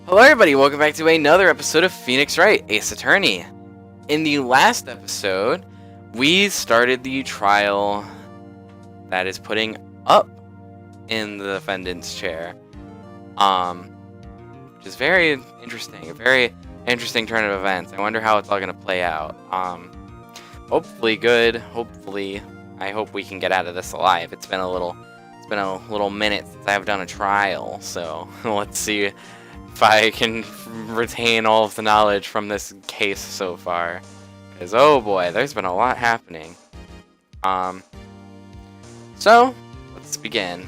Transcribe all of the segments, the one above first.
Hello everybody, welcome back to another episode of Phoenix Wright, Ace Attorney. In the last episode, we started the trial that is putting up in the defendant's chair. Which is very interesting, a very interesting turn of events. I wonder how it's all gonna play out. Hopefully good, hopefully, I hope we can get out of this alive. It's been a little minute since I've done a trial, so let's see if I can retain all of the knowledge from this case so far. Because, oh boy, there's been a lot happening. So, let's begin.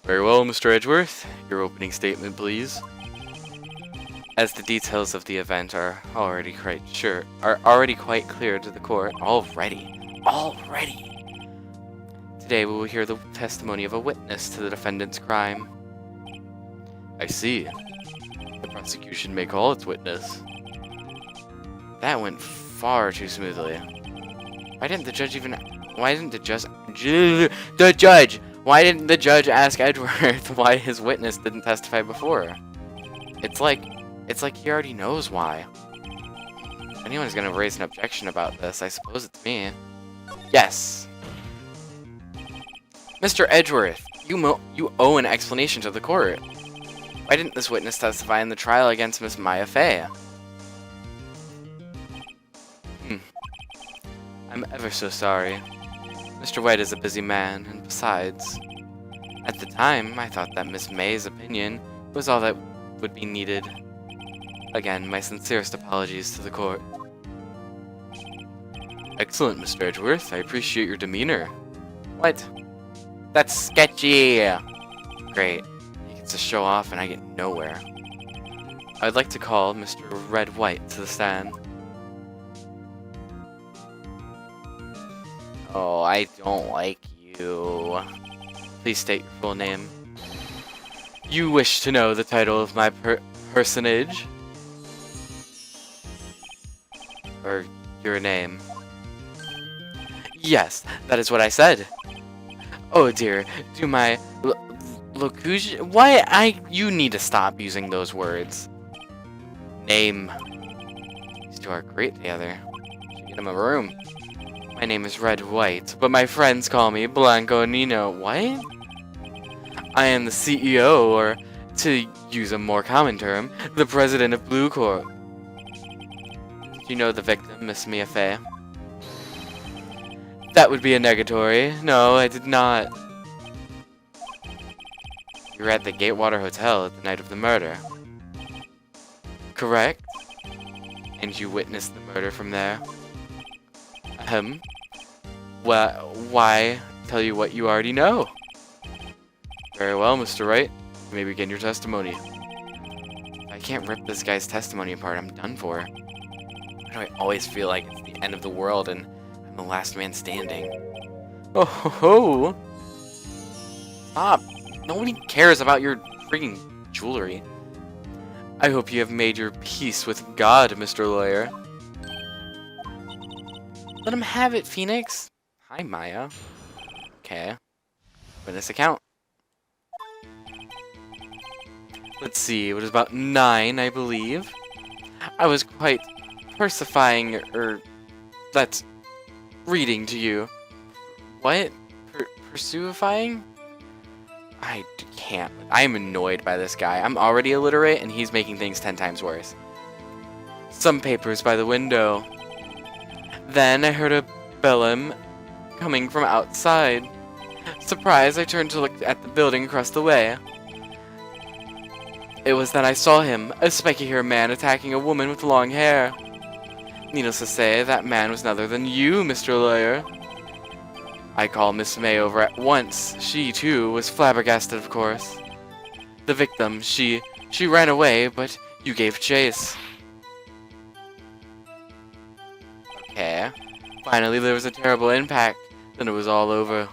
Very well, Mr. Edgeworth. Your opening statement, please. As the details of the event are already quite clear to the court. Already. Today we will hear the testimony of a witness to the defendant's crime. I see. The prosecution may call its witness. That went far too smoothly. Why didn't the judge ask Edgeworth why his witness didn't testify before? It's like he already knows why. If anyone's gonna raise an objection about this, I suppose it's me. Yes. Mr. Edgeworth, you owe an explanation to the court. Why didn't this witness testify in the trial against Miss Maya Fey? I'm ever so sorry. Mr. White is a busy man, and besides, at the time, I thought that Miss May's opinion was all that would be needed. Again, my sincerest apologies to the court. Excellent, Mr. Edgeworth. I appreciate your demeanor. What? That's sketchy! Great. He gets to show off and I get nowhere. I'd like to call Mr. Red White to the stand. Oh, I don't like you. Please state your full name. You wish to know the title of my personage? Or your name? Yes, that is what I said. Oh dear, do my locution? You need to stop using those words. Name. These two are great together. Should get him a room. My name is Red White, but my friends call me Blanco Nino. What? I am the CEO, or to use a more common term, the president of Blue Corp. Do you know the victim, Miss Mia Fey? That would be a negatory. No, I did not. You were at the Gatewater Hotel at the night of the murder. Correct? And you witnessed the murder from there? Well, why tell you what you already know? Very well, Mr. Wright. You may begin your testimony. If I can't rip this guy's testimony apart, I'm done for. Why do I always feel like it's the end of the world and I'm the last man standing? Oh ho ho! Stop! Nobody cares about your freaking jewelry. I hope you have made your peace with God, Mr. Lawyer. Let him have it, Phoenix. Hi, Maya. Okay. Witness account. Let's see, it was about 9, I believe. I was quite persifying, that's reading to you. What? Pursuifying? I can't. I'm annoyed by this guy. I'm already illiterate, and he's making things 10 times worse. Some papers by the window. Then I heard a bellum coming from outside. Surprised, I turned to look at the building across the way. It was then I saw him, a spiky-haired man attacking a woman with long hair. Needless to say, that man was none other than you, Mr. Lawyer. I called Miss May over at once. She, too, was flabbergasted, of course. The victim, she ran away, but you gave chase. Okay. Finally, there was a terrible impact. Then it was all over.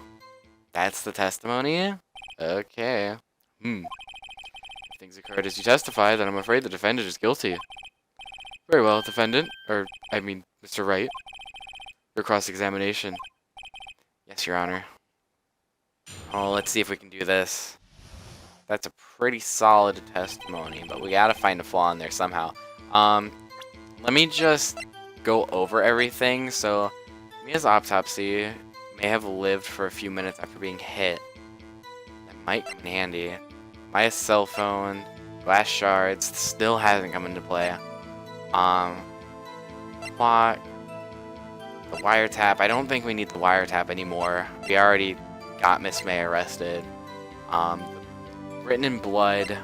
That's the testimony? Okay. If things occurred as you testify, then I'm afraid the defendant is guilty. Very well, defendant. Mr. Wright. Your cross-examination. Yes, Your Honor. Oh, let's see if we can do this. that's a pretty solid testimony, but we gotta find a flaw in there somehow. Let me just go over everything. So, Mia's autopsy may have lived for a few minutes after being hit. That might come in handy. Maya's cell phone, glass shards, still hasn't come into play. Clock, the wiretap. I don't think we need the wiretap anymore. We already got Miss May arrested. Written in blood.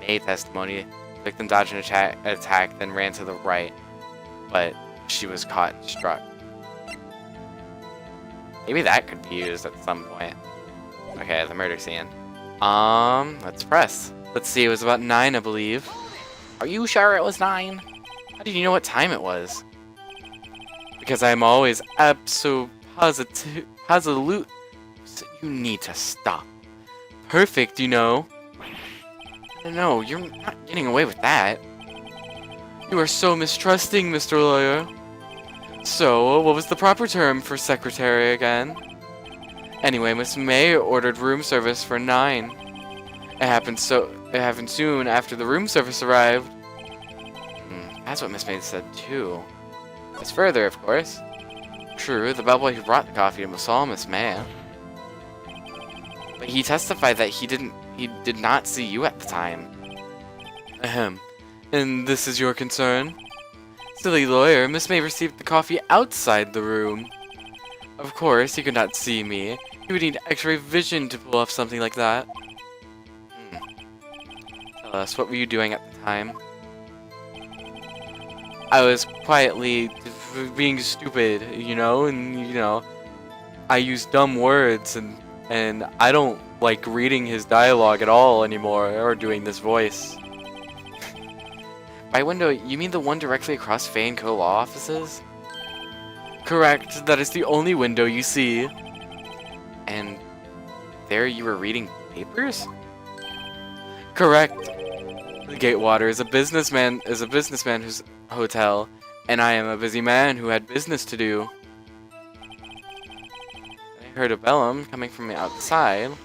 May testimony. Victim dodged an attack, then ran to the right, but she was caught and struck. Maybe that could be used at some point. Okay, the murder scene. Let's press. Let's see, it was about 9, I believe. Are you sure it was 9? How did you know what time it was? Because I'm always absolute. You need to stop. Perfect, you know. No, you're not getting away with that. You are so mistrusting, Mr. Lawyer. So, what was the proper term for secretary again? Anyway, Miss May ordered room service for 9. It happened soon after the room service arrived. That's what Miss May said too. As further, of course. True, the bellboy who brought the coffee saw Miss May. But he testified that he did not see you at the time. Ahem. And this is your concern? Silly lawyer, Miss May received the coffee outside the room. Of course, he could not see me. He would need X-ray vision to pull off something like that. Tell us, what were you doing at the time? I was quietly being stupid, you know, and I use dumb words, and I don't like reading his dialogue at all anymore, or doing this voice. By window, you mean the one directly across Faye & Co. law offices? Correct, that is the only window you see. And there you were reading papers? Correct. The Gatewater is a businessman whose hotel, and I am a busy man who had business to do. I heard a bellum coming from the outside. A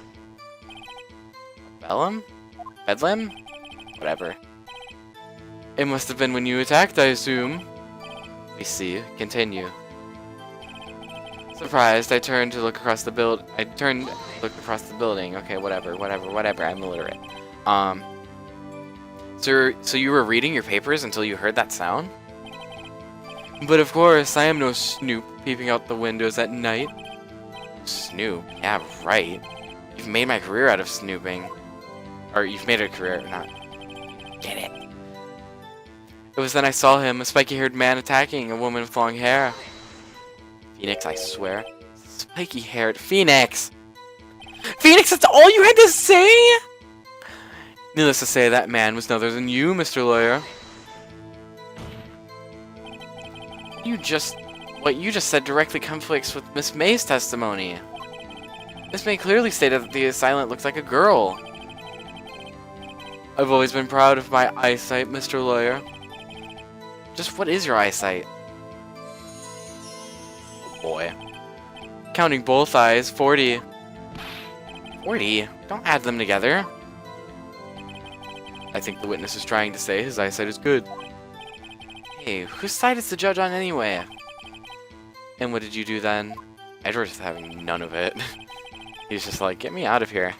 bellum? Bedlam? Whatever. It must have been when you attacked, I assume. We see. Continue. Surprised, I turned to look across the building. Okay, whatever. I'm illiterate. So you were reading your papers until you heard that sound? But of course, I am no snoop peeping out the windows at night. Snoop? Yeah, right. You've made my career out of snooping. Or you've made a career, not... Get it. It was then I saw him, a spiky-haired man attacking a woman with long hair. Phoenix, I swear. Spiky-haired Phoenix! Phoenix, that's all you had to say?! Needless to say, that man was no other than you, Mr. Lawyer. What you just said directly conflicts with Miss May's testimony. Miss May clearly stated that the assailant looked like a girl. I've always been proud of my eyesight, Mr. Lawyer. Just what is your eyesight? Oh boy. Counting both eyes, 40. 40? Don't add them together. I think the witness is trying to say his eyesight is good. Hey, whose side is the judge on anyway? And what did you do then? Edward's having none of it. He's just like, get me out of here.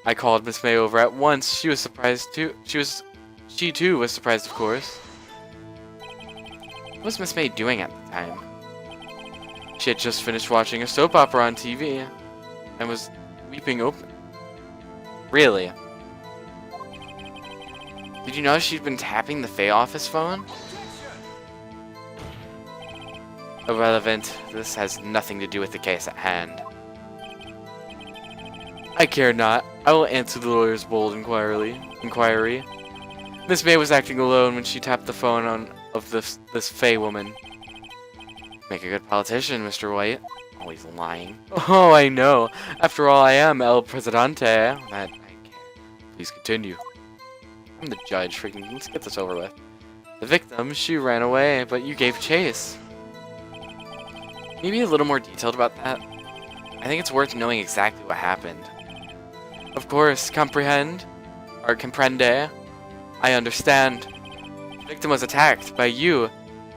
I called Miss May over at once. She was surprised too. She too was surprised, of course. What was Miss May doing at the time? She had just finished watching a soap opera on TV and was weeping open. Really? Did you know she'd been tapping the Faye office phone? Irrelevant. This has nothing to do with the case at hand. I care not. I will answer the lawyer's bold inquiry. Miss May was acting alone when she tapped the phone of this Faye woman. Make a good politician, Mr. White. Always lying. Oh, I know. After all, I am El Presidente. That I can't. Please continue. I'm the judge. Freaking, let's get this over with. The victim, she ran away, but you gave chase. Maybe a little more detailed about that. I think it's worth knowing exactly what happened. Of course, comprehend, or comprende. I understand. The victim was attacked by you,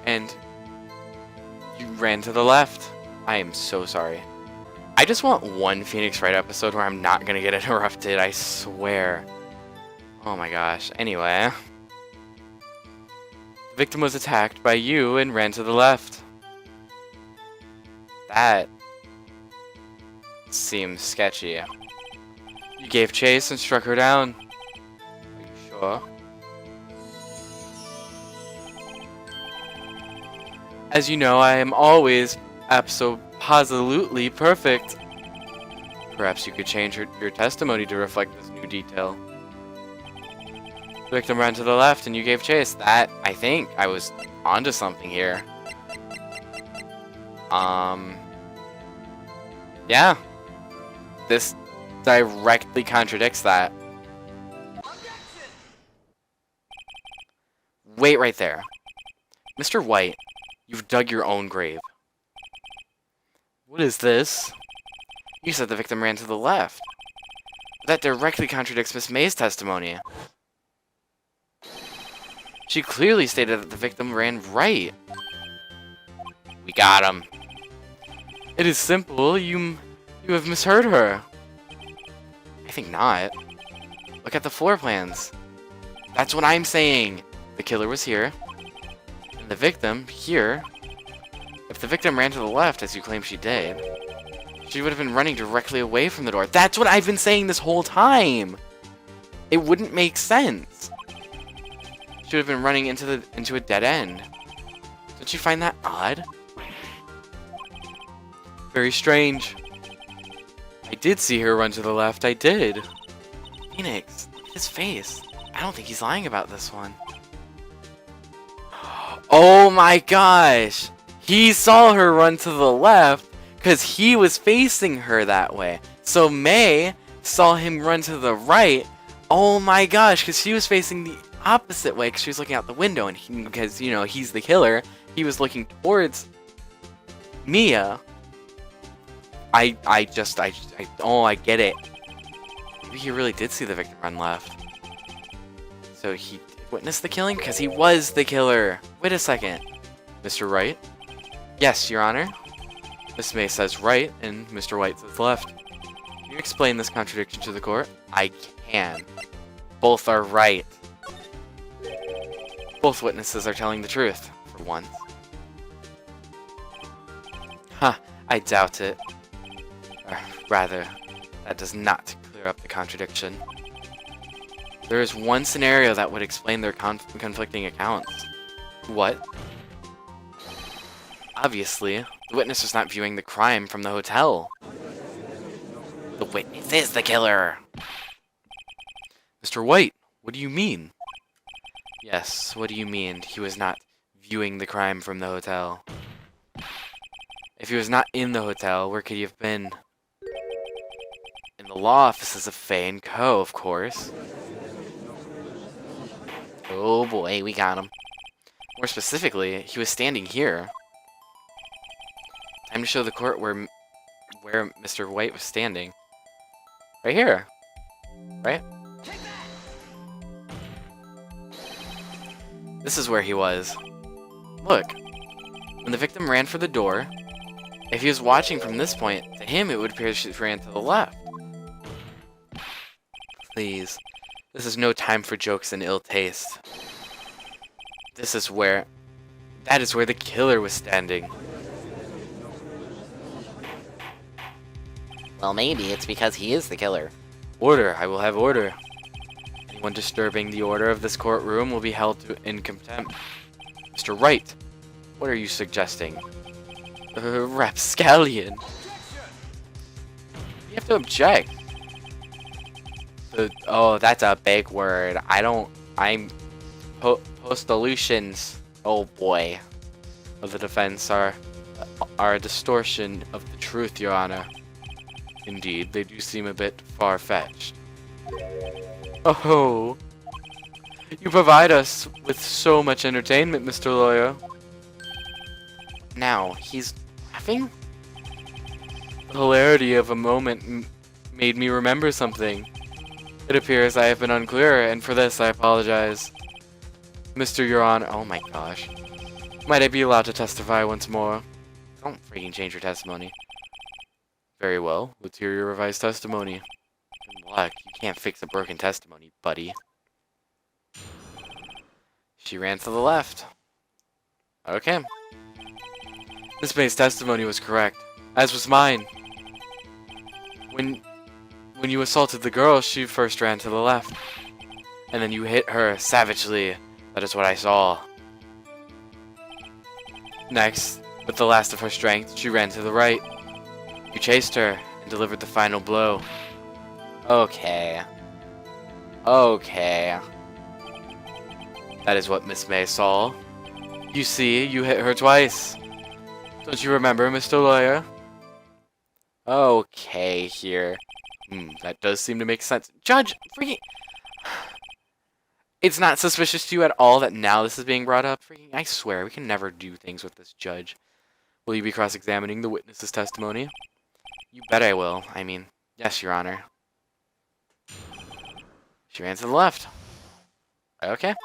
and you ran to the left. I am so sorry. I just want one Phoenix Wright episode where I'm not gonna get interrupted, I swear. Oh my gosh. Anyway. The victim was attacked by you and ran to the left. That seems sketchy. You gave chase and struck her down. Are you sure? As you know, I am always absolutely perfect. Perhaps you could change your testimony to reflect this new detail. The victim ran to the left and you gave chase. That, I think, I was onto something here. Yeah. This directly contradicts that. Wait right there. Mr. White, you've dug your own grave. What is this? You said the victim ran to the left. That directly contradicts Miss May's testimony. She clearly stated that the victim ran right. We got him. It is simple. You have misheard her. I think not. Look at the floor plans. That's what I'm saying. The killer was here. And the victim here. If the victim ran to the left, as you claim she did, she would have been running directly away from the door. That's what I've been saying this whole time. It wouldn't make sense. She would have been running into a dead end. Don't you find that odd? Very strange. I did see her run to the left. I did. Phoenix, look at his face. I don't think he's lying about this one. Oh my gosh! He saw her run to the left because he was facing her that way. So May saw him run to the right. Oh my gosh, because she was facing the opposite way because she was looking out the window, and because, you know, he's the killer, he was looking towards Mia. I get it. Maybe he really did see the victim run left. So he witnessed the killing because he was the killer. Wait a second. Mr. Wright? Yes, Your Honor. Miss May says right, and Mr. White says left. Can you explain this contradiction to the court? I can. Both are right. Both witnesses are telling the truth, for once. Huh, I doubt it. Or rather, that does not clear up the contradiction. There is one scenario that would explain their conflicting accounts. What? Obviously, the witness was not viewing the crime from the hotel. The witness is the killer! Mr. White, what do you mean? Yes, what do you mean he was not viewing the crime from the hotel? If he was not in the hotel, where could he have been? In the law offices of Faye & Co., of course. Oh boy, we got him. More specifically, he was standing here. Time to show the court where Mr. White was standing. Right here. Right? This is where he was. Look. When the victim ran for the door, if he was watching from this point, to him it would appear she ran to the left. Please. This is no time for jokes and ill taste. That is where the killer was standing. Well, maybe it's because he is the killer. Order, I will have order. Anyone disturbing the order of this courtroom will be held in contempt. Mr. Wright, what are you suggesting? Rapscallion. You have to object. Oh, that's a big word. I'm postolutions. Oh boy. Of the defense are a distortion of the truth, Your Honor. Indeed, they do seem a bit far-fetched. Oh, you provide us with so much entertainment, Mr. Lawyer. Now, he's laughing? The hilarity of a moment made me remember something. It appears I have been unclear, and for this I apologize. Mr. Your Honor, oh my gosh. Might I be allowed to testify once more? Don't freaking change your testimony. Very well, let's hear your revised testimony. Good luck, you can't fix a broken testimony, buddy. She ran to the left. Okay. Miss May's testimony was correct, as was mine. When you assaulted the girl, she first ran to the left. And then you hit her savagely. That is what I saw. Next, with the last of her strength, she ran to the right. You chased her and delivered the final blow. Okay. Okay. That is what Miss May saw. You see, you hit her twice. Don't you remember, Mr. Lawyer? Okay, here. That does seem to make sense. Judge, freaking... It's not suspicious to you at all that now this is being brought up? Freaking, I swear, we can never do things with this judge. Will you be cross-examining the witness's testimony? You bet I will. I mean, yes, Your Honor. She ran to the left. Okay.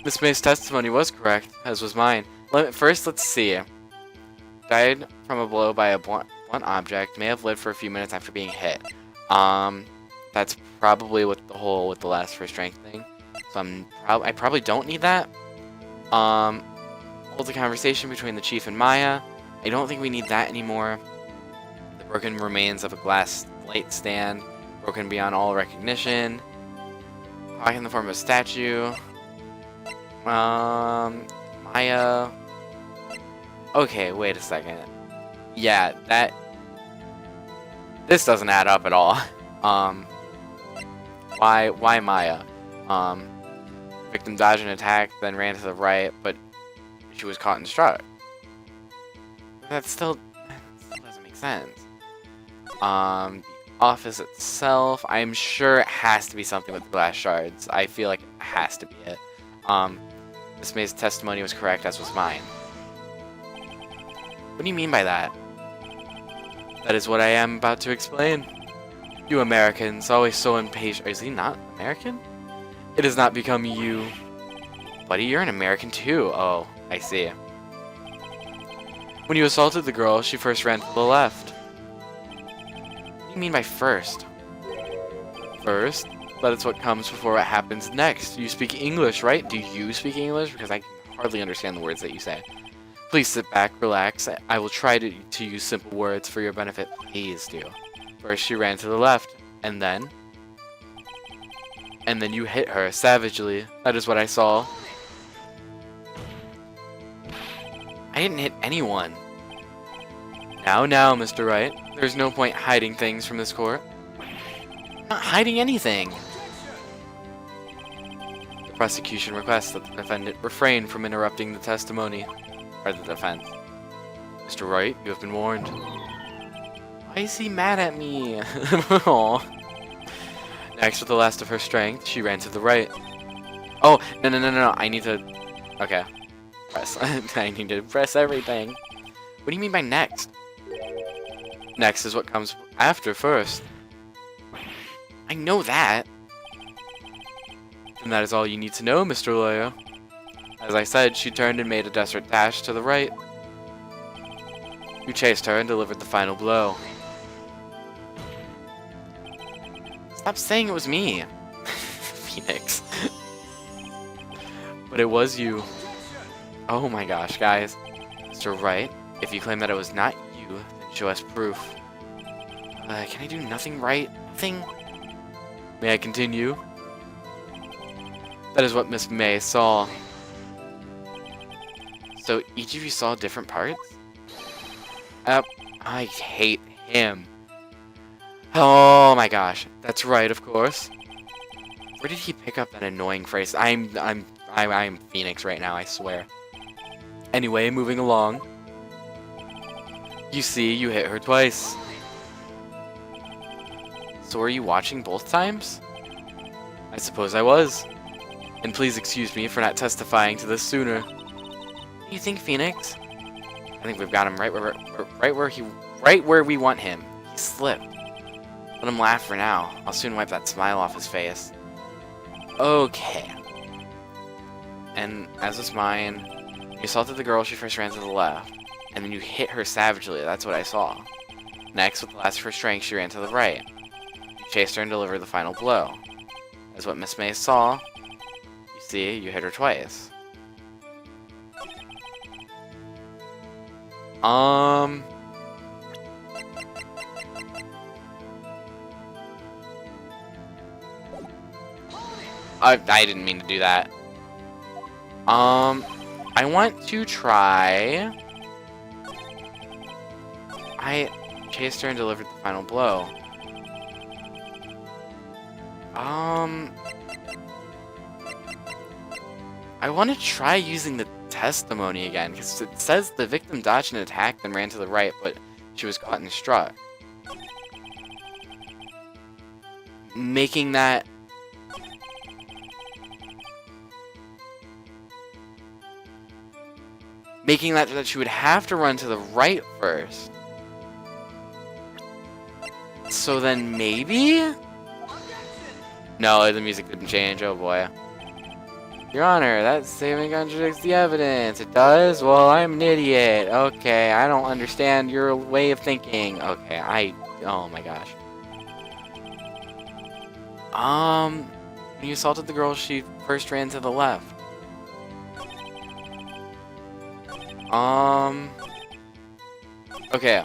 Miss May's testimony was correct, as was mine. First, let's see. Died from a blow by a blunt object. May have lived for a few minutes after being hit. That's probably with the last for strength thing. So I probably don't need that. Hold the conversation between the chief and Maya. I don't think we need that anymore. The broken remains of a glass light stand, broken beyond all recognition. Rock in the form of a statue. Maya. Okay, wait a second. Yeah, this doesn't add up at all. Why Maya? Victim dodged an attack, then ran to the right, but she was caught in strut. That still doesn't make sense. The office itself, I'm sure it has to be something with the glass shards. I feel like it has to be it. Miss May's testimony was correct, as was mine. What do you mean by that? That is what I am about to explain. You Americans, always so impatient. Is he not American? It has not become you. Buddy, you're an American too. Oh, I see. When you assaulted the girl, she first ran to the left. What do you mean by first? First? That is what comes before what happens next. You speak English, right? Do you speak English? Because I can hardly understand the words that you say. Please sit back, relax. I will try to use simple words for your benefit. Please do. First, she ran to the left, and then you hit her savagely. That is what I saw. I didn't hit anyone. Now, Mr. Wright. There's no point hiding things from this court. I'm not hiding anything. The prosecution requests that the defendant refrain from interrupting the testimony. Or the defense. Mr. Wright, you have been warned. Why is he mad at me? Aww. Next, with the last of her strength, she ran to the right. Oh, no. I need to... Okay. Press. I need to press everything. What do you mean by next? Next is what comes after first. I know that. And that is all you need to know, Mr. Lawyer. As I said, she turned and made a desperate dash to the right. You chased her and delivered the final blow. Stop saying it was me, Phoenix. But it was you. Oh my gosh, guys. Mr. Wright, if you claim that it was not you, then show us proof. Can I do nothing right? Nothing? May I continue? That is what Miss May saw. So each of you saw different parts? I hate him. Oh my gosh. That's right, of course. Where did he pick up that annoying phrase? I'm Phoenix right now, I swear. Anyway, moving along. You see, you hit her twice. So were you watching both times? I suppose I was. And please excuse me for not testifying to this sooner. What do you think, Phoenix? I think we've got him right where we want him. He slipped. Let him laugh for now. I'll soon wipe that smile off his face. Okay. And as was mine, you assaulted the girl, she first ran to the left. And then you hit her savagely, that's what I saw. Next, with the last of her strength, she ran to the right. You chased her and delivered the final blow. As what Miss May saw, you see, you hit her twice. I didn't mean to do that. I want to try... I chased her and delivered the final blow. I want to try using the testimony again, because it says the victim dodged an attack, then ran to the right, but she was caught and struck. Making that... Making that she would have to run to the right first. So then maybe? No, the music didn't change. Oh boy. Your Honor, that statement contradicts the evidence. It does? Well, I'm an idiot. Okay, I don't understand your way of thinking. Okay, oh my gosh. When you assaulted the girl, she first ran to the left. Okay.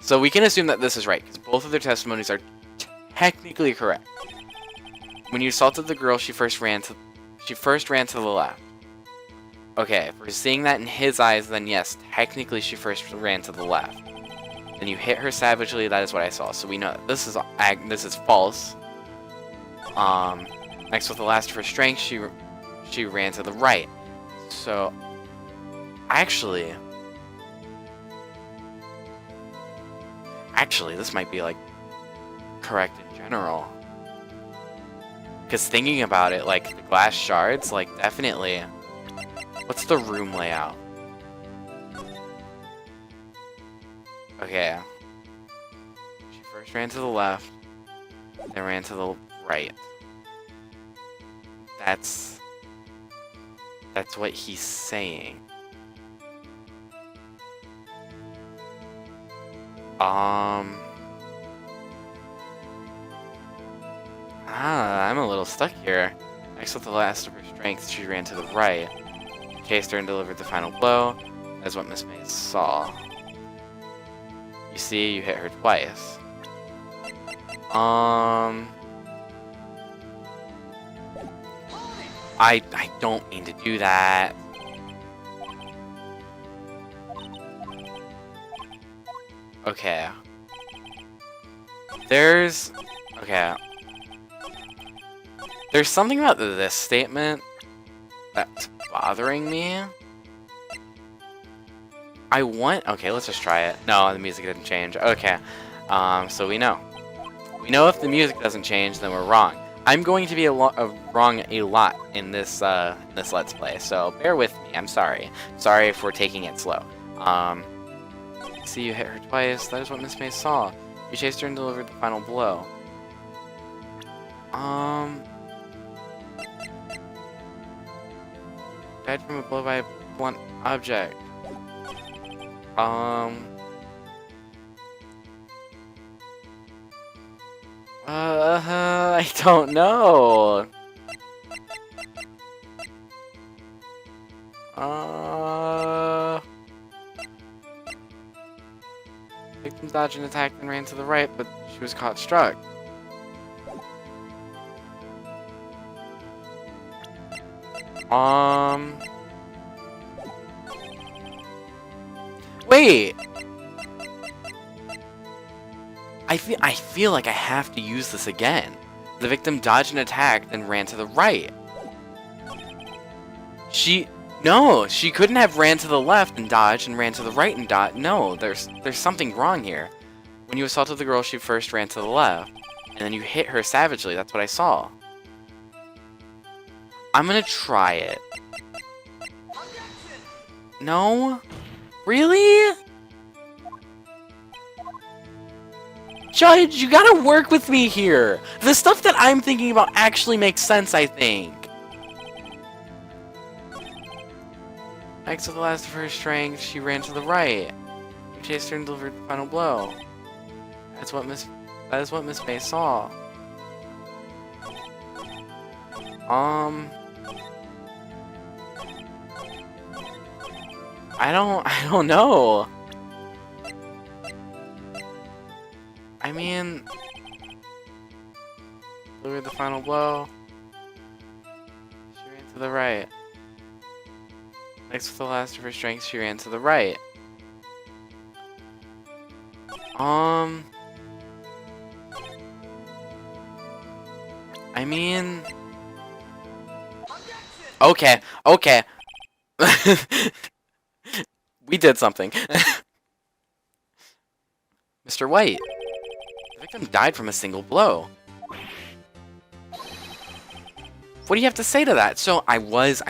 So we can assume that this is right, because both of their testimonies are technically correct. When you assaulted the girl, she first ran to the left. Okay, if we're seeing that in his eyes, then yes, technically she first ran to the left. Then you hit her savagely, that is what I saw. So we know that this is false. Next, with the last of her strength, she ran to the right. So actually, this might be like correct in general. Because thinking about it, like the glass shards, like definitely. What's the room layout? Okay. She first ran to the left, then ran to the right. That's what he's saying. I'm a little stuck here. Next, with the last of her strength, she ran to the right. Chased her and delivered the final blow. That's what Miss May saw. You see, you hit her twice. I don't mean to do that. Okay. Okay. There's something about this statement that's bothering me. Okay, let's just try it. No, the music didn't change. Okay. So we know. We know if the music doesn't change, then we're wrong. I'm going to be wrong a lot in this Let's Play, so bear with me. I'm sorry. Sorry if we're taking it slow. See, you hit her twice. That is what Miss May saw. You chased her and delivered the final blow. Died from a blow by a blunt object. I don't know. Victim dodged an attack and ran to the right, but she was caught struck. Wait! I feel like I have to use this again. The victim dodged an attack, then ran to the right. No, she couldn't have ran to the left and dodged and ran to the right and dodged. No, there's something wrong here. When you assaulted the girl, she first ran to the left, and then you hit her savagely. That's what I saw. I'm gonna try it. No? Really? Judge, you gotta work with me here. The stuff that I'm thinking about actually makes sense, I think. Next to the last of her strength, she ran to the right. You chased her and delivered the final blow. That is what Miss May saw. I don't know. I mean, delivered the final blow. She ran to the right. Next with the last of her strength, she ran to the right. I mean, okay. We did something. Mr. White, the victim died from a single blow. What do you have to say to that? So I was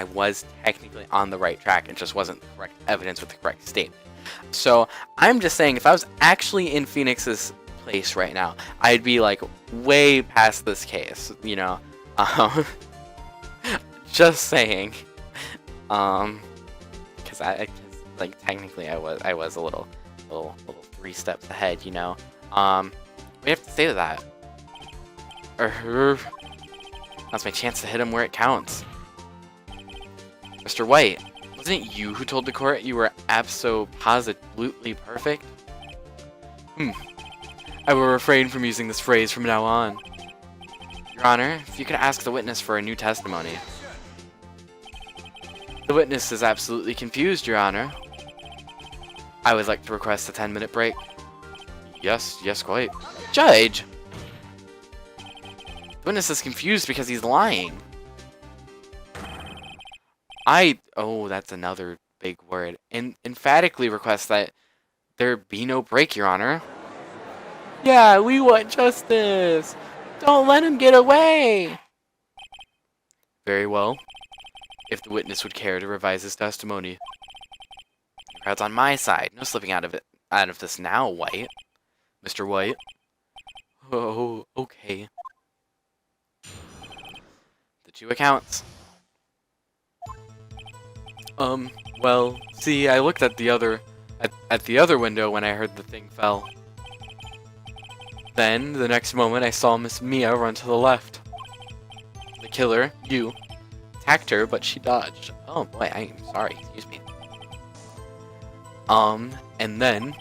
technically on the right track. It just wasn't the correct evidence with the correct statement. So I'm just saying, if I was actually in Phoenix's place right now, I'd be like way past this case, you know. Just saying. Because like technically I was a little 3 steps ahead, you know. What do you have to say to that? That's my chance to hit him where it counts. Mr. White, wasn't it you who told the court you were abso-positively perfect? I will refrain from using this phrase from now on. Your Honor, if you could ask the witness for a new testimony. The witness is absolutely confused, Your Honor. I would like to request a 10-minute break. Yes, quite. Judge! The witness is confused because he's lying. Oh, that's another big word. Emphatically request that there be no break, Your Honor. Yeah, we want justice. Don't let him get away. Very well. If the witness would care to revise his testimony. The crowd's on my side. No slipping out of this now, White. Mr. White. Oh, okay. The 2 accounts. Well, see, I looked at the other window when I heard the thing fell. Then, the next moment, I saw Miss Mia run to the left. The killer, you, attacked her, but she dodged. Oh boy, I'm sorry, excuse me. And then,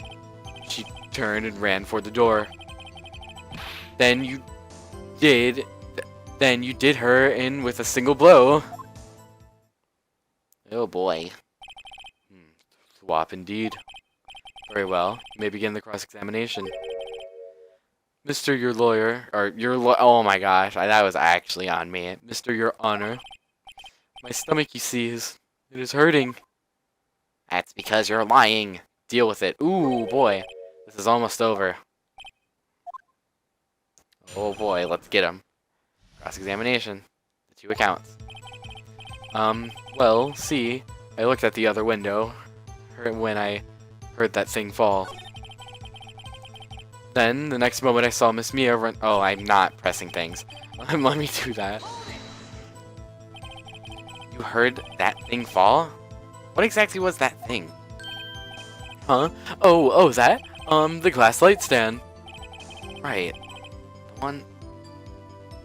she turned and ran for the door. Then you did her in with a single blow. Oh boy. Swap indeed. Very well. You may begin the cross-examination. Mr. Your lawyer, or oh my gosh, that was actually on me. Mr. Your Honor. My stomach, you see, it is hurting. That's because you're lying. Deal with it. Ooh, boy. This is almost over. Oh boy, let's get him. Cross-examination. The 2 accounts. Well, see, I looked at the other window when I heard that thing fall. Then, the next moment I saw Miss Mia run— oh, I'm not pressing things. Let me do that. You heard that thing fall? What exactly was that thing? Huh? Oh, that? The glass light stand. Right.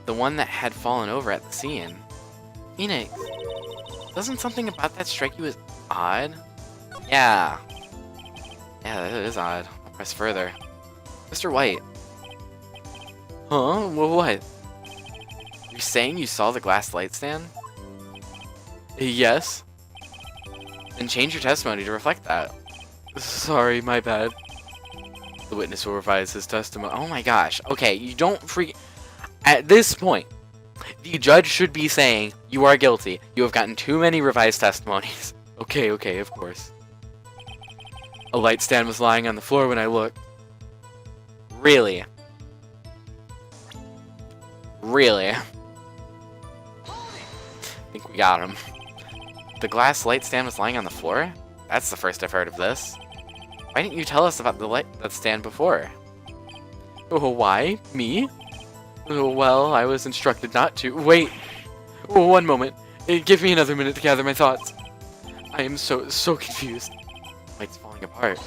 The one that had fallen over at the scene. Phoenix, doesn't something about that strike you as odd? Yeah, that is odd. I'll press further. Mr. White. Huh? Well, what? You're saying you saw the glass light stand? Yes. Then change your testimony to reflect that. Sorry, my bad. The witness will revise his testimony. Oh my gosh. Okay, you don't freak— at this point, the judge should be saying, you are guilty. You have gotten too many revised testimonies. Okay, of course. A light stand was lying on the floor when I looked. Really? Really? I think we got him. The glass light stand was lying on the floor? That's the first I've heard of this. Why didn't you tell us about the light that stand before? Oh, why? Me? Oh, well, I was instructed not to. Wait! Oh, one moment. Give me another minute to gather my thoughts. I am so confused. It's falling apart.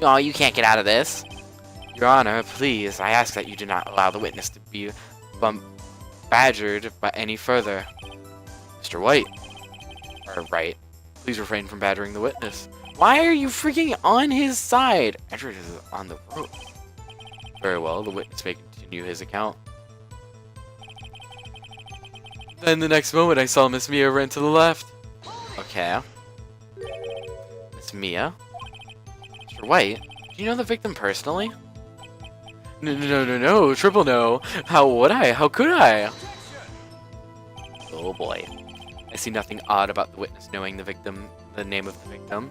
Oh, you can't get out of this. Your Honor, please, I ask that you do not allow the witness to be badgered by any further. Mr. White. Or Wright. Please refrain from badgering the witness. Why are you freaking on his side? Edward is on the rope. Very well, the witness may continue his account. Then the next moment I saw Miss Mia run to the left. Okay. Miss Mia? Mr. White? Do you know the victim personally? No, triple no. How would I? How could I? Oh boy. I see nothing odd about the witness knowing the name of the victim.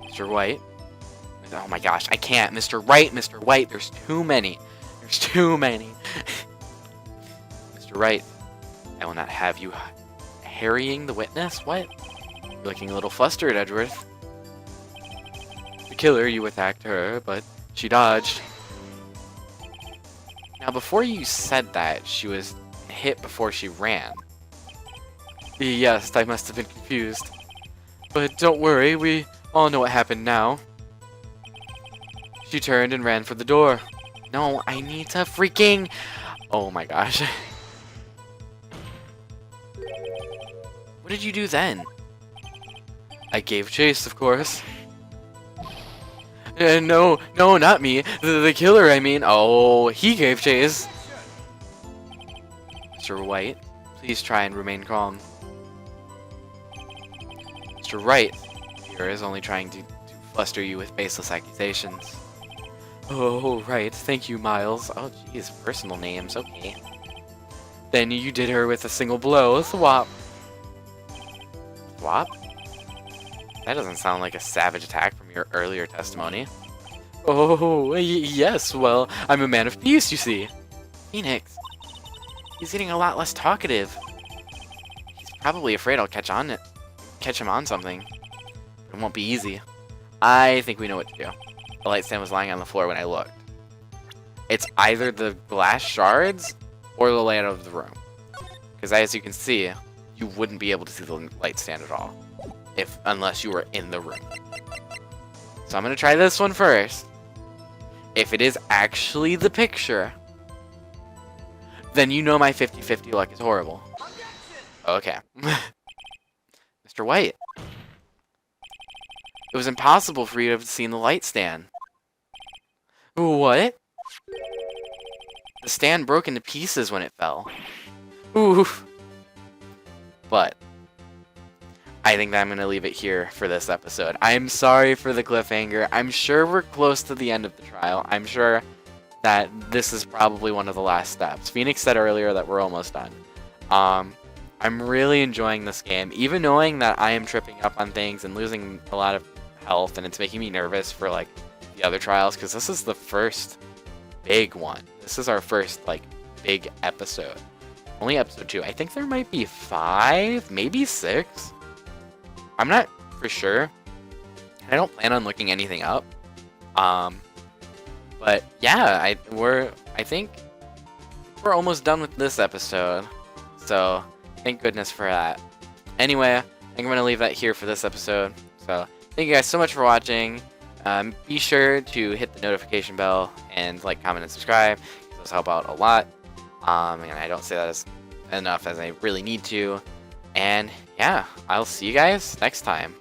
Mr. White? Oh my gosh, I can't. Mr. Wright, Mr. White, There's too many. There's too many. Mr. Wright, I will not have you harrying the witness? What? You're looking a little flustered, Edgeworth. The killer, you attacked her, but she dodged. Now, before you said that, she was hit before she ran. Yes, I must have been confused. But don't worry, we all know what happened now. She turned and ran for the door. No, I need to freaking... Oh my gosh. What did you do then? I gave chase, of course. No, not me. The killer, I mean. Oh, he gave chase. Mr. White, please try and remain calm. Mr. Wright here is only trying to fluster you with baseless accusations. Oh, right. Thank you, Miles. Oh, geez, personal names. Okay. Then you did her with a single blow. Thwop. Swap? That doesn't sound like a savage attack from your earlier testimony. Oh, yes. Well, I'm a man of peace, you see. Phoenix. He's getting a lot less talkative. He's probably afraid I'll catch him on something. It won't be easy. I think we know what to do. The light stand was lying on the floor when I looked. It's either the glass shards or the layout of the room. Because as you can see, you wouldn't be able to see the light stand at all unless you were in the room. So I'm going to try this one first. If it is actually the picture, then you know my 50-50 luck is horrible. Okay. Mr. White. It was impossible for you to have seen the light stand. What? The stand broke into pieces when it fell. Oof. But I think that I'm going to leave it here for this episode. I'm sorry for the cliffhanger. I'm sure we're close to the end of the trial. I'm sure that this is probably one of the last steps. Phoenix said earlier that we're almost done. I'm really enjoying this game, even knowing that I am tripping up on things and losing a lot of health, and it's making me nervous for like the other trials, because this is the first big one. This is our first like big episode. Only episode 2. I think there might be 5, maybe 6. I'm not for sure. I don't plan on looking anything up. But yeah, I think we're almost done with this episode. So thank goodness for that. Anyway, I think I'm going to leave that here for this episode. So thank you guys so much for watching. Be sure to hit the notification bell and like, comment, and subscribe. Those help out a lot. And I don't say that as enough as I really need to. And yeah, I'll see you guys next time.